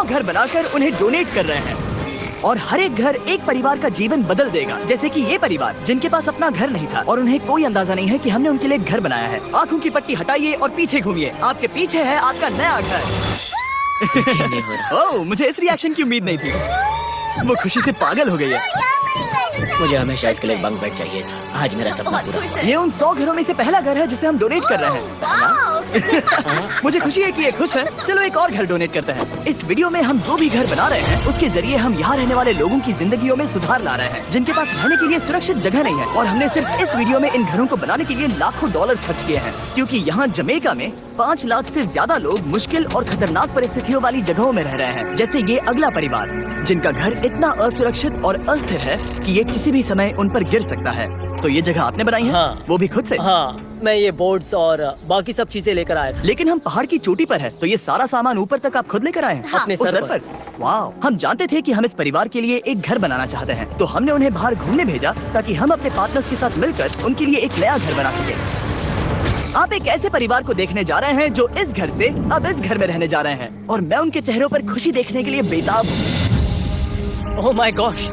घर बनाकर उन्हें डोनेट कर रहे हैं। और हर एक घर एक परिवार का जीवन बदल देगा, जैसे कि ये परिवार जिनके पास अपना घर नहीं था और उन्हें कोई अंदाजा नहीं है कि हमने उनके लिए घर बनाया है। आंखों की पट्टी हटाइए और पीछे घूमिए। आपके पीछे है आपका नया घर। ओह, मुझे इस रिएक्शन की उम्मीद नहीं थी। वो खुशी से पागल हो गई है। मुझे हमेशा इसके लिए बंक बेड चाहिए था। आज मेरा सपना पूरा हुआ। ये उन 100 घरों में से पहला घर है जिसे हम डोनेट कर रहे हैं। मुझे खुशी है कि ये खुश है। चलो एक और घर डोनेट करते हैं। इस वीडियो में हम जो भी घर बना रहे हैं उसके जरिए हम यहाँ रहने वाले लोगों की जिंदगियों में सुधार ला रहे हैं, जिनके पास रहने के लिए सुरक्षित जगह नहीं है। और हमने सिर्फ इस वीडियो में इन घरों को बनाने के लिए लाखों डॉलर खर्च किए हैं, क्योंकि यहाँ जमैका में 5 लाख से ज्यादा लोग मुश्किल और खतरनाक परिस्थितियों वाली जगहों में रह रहे हैं। जैसे ये अगला परिवार जिनका घर इतना असुरक्षित और अस्थिर है कि ये किसी भी समय उन पर गिर सकता है। तो ये जगह आपने बनाई है? हाँ। वो भी खुद से? हाँ, मैं ये बोर्ड्स और बाकी सब चीजें लेकर आया था। लेकिन हम पहाड़ की चोटी पर है, तो ये सारा सामान ऊपर तक आप खुद लेकर आए हैं? हाँ। अपने सर पर। वाह, हम जानते थे कि हम इस परिवार के लिए एक घर बनाना चाहते हैं, तो हमने उन्हें बाहर घूमने भेजा ताकि हम अपने पार्टनर्स के साथ मिलकर उनके लिए एक नया घर बना सके। आप एक ऐसे परिवार को देखने जा रहे हैं जो इस घर से अब इस घर में रहने जा रहे हैं, और मैं उनके चेहरों पर खुशी देखने के लिए बेताब हूँ। ओह माय गॉश,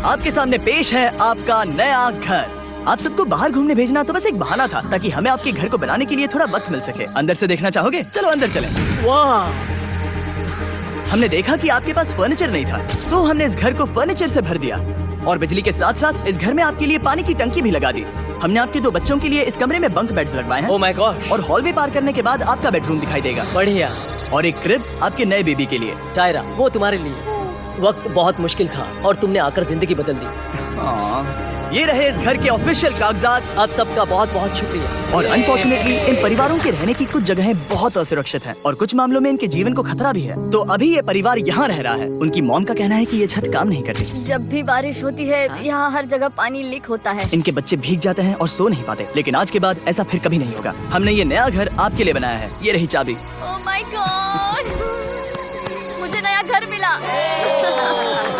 आपके सामने पेश है आपका नया घर। आप सबको बाहर घूमने भेजना तो बस एक बहाना था ताकि हमें आपके घर को बनाने के लिए थोड़ा वक्त मिल सके। अंदर से देखना चाहोगे? चलो अंदर चलें। वाह, हमने देखा कि आपके पास फर्नीचर नहीं था, तो हमने इस घर को फर्नीचर से भर दिया, और बिजली के साथ साथ इस घर में आपके लिए पानी की टंकी भी लगा दी। हमने आपके 2 बच्चों के लिए इस कमरे में बंक बेड्स लगवाए हैं। ओह माय गॉश, और हॉलवे पार करने के बाद आपका बेडरूम दिखाई देगा। बढ़िया। और एक क्रिब आपके नए बेबी के लिए। टायरा, वो तुम्हारे लिए। वक्त बहुत मुश्किल था और तुमने आकर जिंदगी बदल दी। ये रहे इस घर के ऑफिशियल कागजात। आप सबका बहुत बहुत शुक्रिया। और अनफॉर्चुनेटली इन परिवारों के रहने की कुछ जगहें बहुत असुरक्षित हैं, और कुछ मामलों में इनके जीवन को खतरा भी है। तो अभी ये परिवार यहाँ रह रहा है। उनकी मॉम का कहना है कि ये छत काम नहीं करती। जब भी बारिश होती है यहाँ हर जगह पानी लीक होता है। इनके बच्चे भीग जाते हैं और सो नहीं पाते, लेकिन आज के बाद ऐसा फिर कभी नहीं होगा। हमने ये नया घर आपके लिए बनाया है। ये रही चाबी। ओह माय गॉड, मुझे नया घर मिला।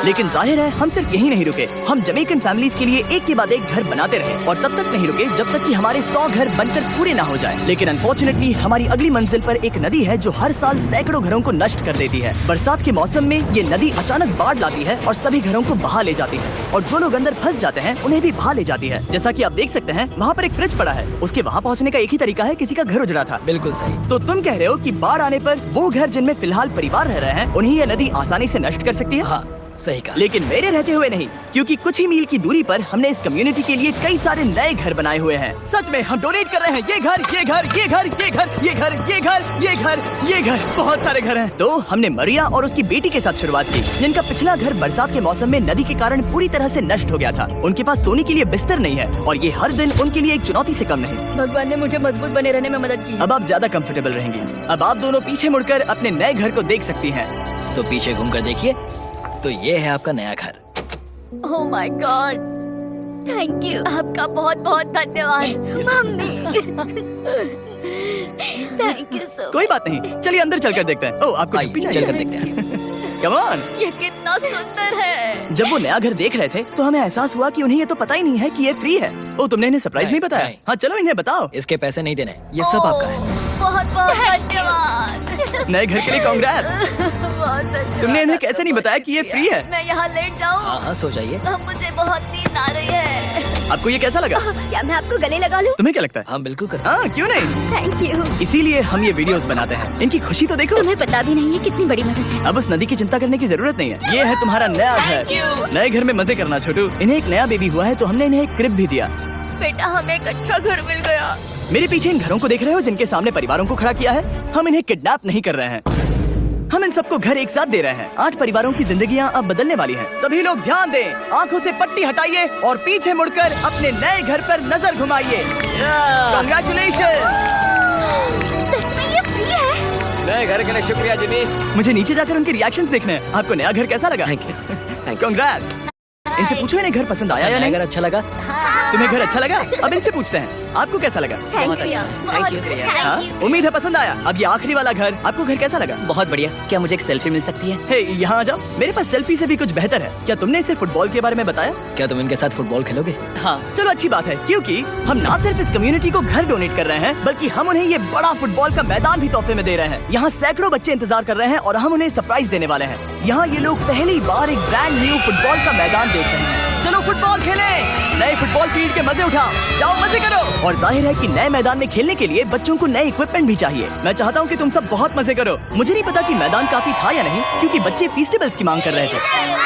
लेकिन जाहिर है हम सिर्फ यही नहीं रुके। हम जमैकन फैमिलीज के लिए एक के बाद एक घर बनाते रहे, और तब तक नहीं रुके जब तक कि हमारे 100 घर बनकर पूरे ना हो जाए। लेकिन अनफॉर्चुनेटली हमारी अगली मंजिल पर एक नदी है जो हर साल सैकड़ों घरों को नष्ट कर देती है। बरसात के मौसम में ये नदी अचानक बाढ़ लाती है और सभी घरों को बहा ले जाती है, और जो लोग अंदर फंस जाते हैं उन्हें भी बहा ले जाती है। जैसा कि आप देख सकते हैं वहाँ पर एक फ्रिज पड़ा है। उसके वहाँ पहुँचने का एक ही तरीका है, किसी का घर उजड़ा था। बिल्कुल सही। तो तुम कह रहे हो कि बाढ़ आने पर वो घर जिनमें फिलहाल परिवार रह रहे हैं उन्हें यह नदी आसानी से नष्ट कर सकती है? हाँ, सही कहा। लेकिन मेरे रहते हुए नहीं, क्योंकि कुछ ही मील की दूरी पर हमने इस कम्युनिटी के लिए कई सारे नए घर बनाए हुए हैं। सच में हम डोनेट कर रहे हैं। ये घर, ये घर, ये घर, ये घर, ये घर, ये घर, ये घर, ये घर, बहुत सारे घर हैं। तो हमने मरिया और उसकी बेटी के साथ शुरुआत की, जिनका पिछला घर बरसात के मौसम में नदी के कारण पूरी तरह से नष्ट हो गया था। उनके पास सोने के लिए बिस्तर नहीं है, और ये हर दिन उनके लिए एक चुनौती से कम नहीं। भगवान ने मुझे मजबूत बने रहने में मदद की। अब आप ज्यादा कंफर्टेबल रहेंगी। अब आप दोनों पीछे मुड़कर अपने नए घर को देख सकती हैं। तो पीछे घूमकर देखिए, तो ये है आपका नया घर। Oh my God, thank you. आपका बहुत बहुत धन्यवाद मम्मी। Thank you so. कोई बात नहीं, चलिए अंदर चलकर देखते हैं। ओह, आपको आइए, चप्पी चाहिए? चलकर देखते हैं। Come on. ये कितना सुंदर है। जब वो नया घर देख रहे थे तो हमें एहसास हुआ कि उन्हें ये तो पता ही नहीं है कि ये फ्री है। ओ, तुमने इन्हें सरप्राइज नहीं बताया? नहीं। हाँ, चलो इन्हें बताओ। इसके पैसे नहीं देने, ये सब आपका है। बहुत बहुत धन्यवाद। नए घर के लिए कांग्रेस। बहुत धन्यवाद। तुमने इन्हें कैसे नहीं बताया कि ये फ्री है? मैं यहाँ लेट जाऊँ? हाँ हाँ, सो जाइए। मुझे बहुत नींद आ रही है। आपको ये कैसा लगा? क्या मैं आपको गले लगा लूं? तुम्हें क्या लगता है? हाँ बिल्कुल कर। हाँ, क्यों नहीं। Thank you. इसीलिए हम ये वीडियोस बनाते हैं। इनकी खुशी तो देखो। तुम्हें पता भी नहीं है कितनी बड़ी मदद है। अब उस नदी की चिंता करने की जरूरत नहीं है। ये है तुम्हारा नया Thank you. घर। नए घर में मजे करना छोटू। इन्हें एक नया बेबी हुआ है तो हमने इन्हें एक क्रिब भी दिया। बेटा, हमें एक अच्छा घर मिल गया। मेरे पीछे इन घरों को देख रहे हो जिनके सामने परिवारों को खड़ा किया है? हम इन्हें किडनैप नहीं कर रहे हैं, हम इन सबको घर एक साथ दे रहे हैं। 8 परिवारों की जिंदगियां अब बदलने वाली हैं। सभी लोग ध्यान दें, आंखों से पट्टी हटाइए और पीछे मुड़कर अपने नए घर पर नजर घुमाइए। कांग्रेचुलेशन। सच में ये फ्री है? नए घर के लिए शुक्रिया जिमी। मुझे नीचे जाकर उनके रिएक्शंस देखने हैं। आपको नया घर कैसा लगा? Thank you. कांग्रेट्स। इनसे पूछो इन्हें घर पसंद आया या नया नहीं? घर अच्छा लगा? हाँ। तुम्हें घर अच्छा लगा? अब इनसे पूछते हैं, आपको कैसा लगा? थैंक यू, बहुत हाँ? उम्मीद है पसंद आया। अब ये आखिरी वाला घर, आपको घर कैसा लगा? बहुत बढ़िया। क्या मुझे एक सेल्फी मिल सकती है? हे, यहाँ आ जाओ। मेरे पास सेल्फी से भी कुछ बेहतर है। क्या तुमने इसे फुटबॉल के बारे में बताया? क्या तुम इनके साथ फुटबॉल खेलोगे? हाँ, चलो अच्छी बात है, क्योंकि हम ना सिर्फ इस कम्युनिटी को घर डोनेट कर रहे हैं, बल्कि हम उन्हें ये बड़ा फुटबॉल का मैदान भी तोहफे में दे रहे हैं। यहाँ सैकड़ों बच्चे इंतजार कर रहे हैं और हम उन्हें सरप्राइज देने वाले हैं। यहाँ ये लोग पहली बार एक ब्रांड न्यू फुटबॉल का मैदान देख रहे हैं। चलो फुटबॉल खेलें, नए फुटबॉल फील्ड के मजे उठाओ, जाओ मजे करो। और जाहिर है कि नए मैदान में खेलने के लिए बच्चों को नए इक्विपमेंट भी चाहिए। मैं चाहता हूँ कि तुम सब बहुत मजे करो। मुझे नहीं पता कि मैदान काफी था या नहीं, क्योंकि बच्चे फीस्टेबल्स की मांग कर रहे थे।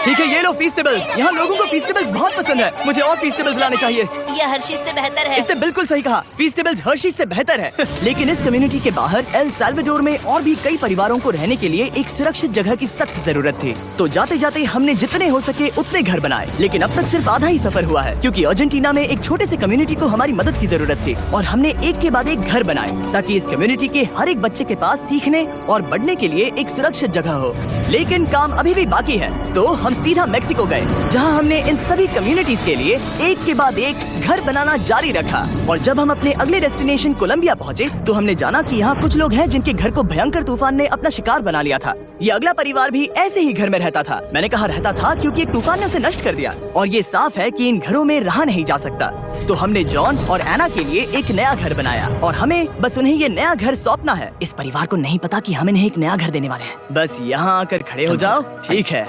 ठीक है, ये लो फीस्टेबल्स। यहाँ लोगों को फीस्टेबल्स बहुत पसंद है। मुझे और फीस्टेबल्स लाने चाहिए। ये हर्शीज से बेहतर है। इसने बिल्कुल सही कहा, फीस्टेबल्स हर्शीज से बेहतर है। लेकिन इस कम्युनिटी के बाहर एल साल्वाडोर में और भी कई परिवारों को रहने के लिए एक सुरक्षित जगह की सख्त जरूरत थी। तो जाते जाते हमने जितने हो सके उतने घर बनाए, लेकिन अब तक सिर्फ आधा ही सफर हुआ है, क्योंकि अर्जेंटीना में एक छोटे से कम्युनिटी को हमारी मदद की जरूरत थी। और हमने एक के बाद एक घर बनाए, ताकि इस कम्युनिटी के हर एक बच्चे के पास सीखने और बढ़ने के लिए एक सुरक्षित जगह हो। लेकिन काम अभी भी बाकी है, तो हम सीधा मेक्सिको गए, जहां हमने इन सभी कम्युनिटीज के लिए एक के बाद एक घर बनाना जारी रखा। और जब हम अपने अगले डेस्टिनेशन कोलंबिया पहुंचे, तो हमने जाना कि यहाँ कुछ लोग हैं जिनके घर को भयंकर तूफान ने अपना शिकार बना लिया था। ये अगला परिवार भी ऐसे ही घर में रहता था। मैंने कहा रहता था, क्योंकि एक तूफान ने उसे नष्ट कर दिया, और ये साफ है कि इन घरों में रहा नहीं जा सकता। तो हमने जॉन और एना के लिए एक नया घर बनाया, और हमें बस उन्हें ये नया घर सौंपना है। इस परिवार को नहीं पता कि हम इन्हें एक नया घर देने वाले हैं। बस यहाँ आकर खड़े हो जाओ। ठीक है,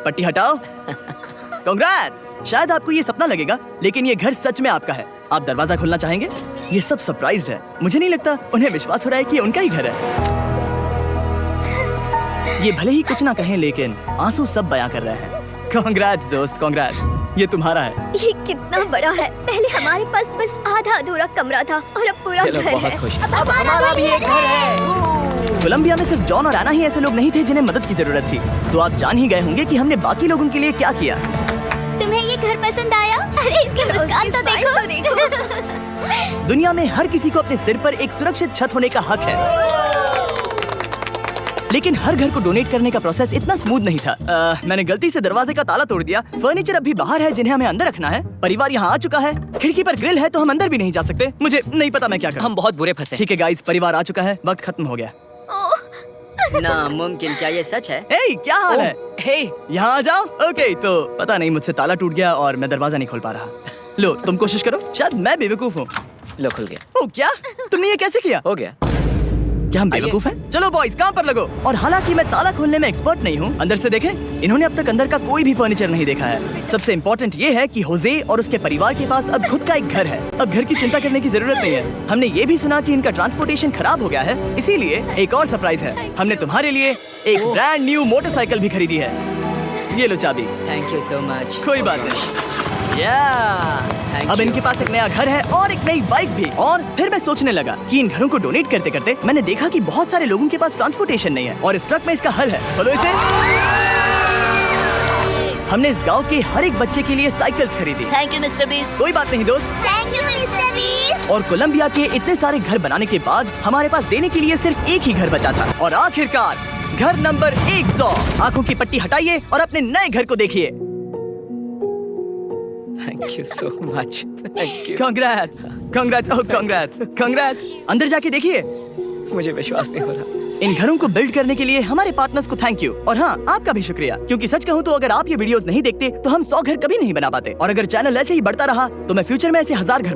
पट्टी हटाओ। कांग्रेट्स। शायद आपको ये सपना लगेगा, लेकिन ये घर सच में आपका है। आप दरवाजा खोलना चाहेंगे? ये सब सरप्राइज्ड है। मुझे नहीं लगता उन्हें विश्वास हो रहा है कि ये उनका ही घर है। ये भले ही कुछ ना कहें, लेकिन आंसू सब बयां कर रहे हैं। कांग्रेट्स दोस्त, कांग्रेट्स। ये तुम्हारा है। ये कितना बड़ा है। पहले हमारे पास बस आधा अधूरा कमरा था, और अब पूरा घर है। अब हमारा भी एक घर है। कोलंबिया में सिर्फ जॉन और एना ही ऐसे लोग नहीं थे जिन्हें मदद की जरूरत थी। तो आप जान ही गए होंगे कि हमने बाकी लोगों के लिए क्या किया। तुम्हें ये घर पसंद आया? अरे इसकी मुस्कान तो देखो। दुनिया में हर किसी को अपने सिर पर एक सुरक्षित छत होने का हक है, लेकिन हर घर को डोनेट करने का प्रोसेस इतना स्मूथ नहीं था। मैंने गलती से दरवाजे का ताला तोड़ दिया। फर्नीचर अभी बाहर है जिन्हें हमें अंदर रखना है। परिवार यहाँ आ चुका है। खिड़की पर ग्रिल है, तो हम अंदर भी नहीं जा सकते। मुझे नहीं पता मैं क्या करूं। हम बहुत बुरे फंसे। ठीक है गाइस, परिवार आ चुका है, वक्त खत्म हो गया। नामुमकिन। क्या ये सच है? हे, क्या हाल है? हे, यहाँ आ जाओ। ओके, तो पता नहीं मुझसे ताला टूट गया और मैं दरवाजा नहीं खोल पा रहा। लो, तुम कोशिश करो, शायद मैं बेवकूफ हूँ। लो, खुल गया। ओ क्या? तुमने ये कैसे किया? हो गया। क्या हम बेवकूफ हैं? चलो बॉयज, काम पर लगो। और हालांकि मैं ताला खोलने में एक्सपर्ट नहीं हूँ, अंदर से देखें, इन्होंने अब तक अंदर का कोई भी फर्नीचर नहीं देखा है। सबसे इम्पोर्टेंट ये है कि होजे और उसके परिवार के पास अब खुद का एक घर है। अब घर की चिंता करने की जरूरत नहीं है। हमने ये भी सुना कि इनका ट्रांसपोर्टेशन खराब हो गया है, इसीलिए एक और सरप्राइज है। हमने तुम्हारे लिए एक ब्रांड न्यू मोटरसाइकिल भी खरीदी है। ये लो चाबी। Thank you so much. कोई बात नहीं। अब इनके पास एक नया घर है और एक नई बाइक भी। और फिर मैं सोचने लगा कि इन घरों को डोनेट करते करते मैंने देखा कि बहुत सारे लोगों के पास ट्रांसपोर्टेशन नहीं है, और इस ट्रक में इसका हल है। बोलो इसे। हमने इस गांव के हर एक बच्चे के लिए साइकिल्स खरीदी। Thank you mister beast. कोई बात नहीं दोस्त। Thank you mister beast. और कोलंबिया के इतने सारे घर बनाने के बाद हमारे पास देने के लिए सिर्फ एक ही घर बचा था। और आखिरकार घर नंबर 100। आंखों की पट्टी हटाइए और अपने नए घर को देखिए। Thank you so much. Thank you. Congrats, congrats, oh congrats, congrats. अंदर जाके देखिए। मुझे विश्वास नहीं हो रहा। इन घरों को बिल्ड करने के लिए हमारे पार्टनर्स को थैंक यू, और हाँ, आपका भी शुक्रिया, क्योंकि सच कहूँ तो अगर आप ये वीडियोस नहीं देखते तो हम 100 घर कभी नहीं बना पाते। और अगर चैनल ऐसे ही बढ़ता रहा तो मैं फ्यूचर में ऐसे 1000 घर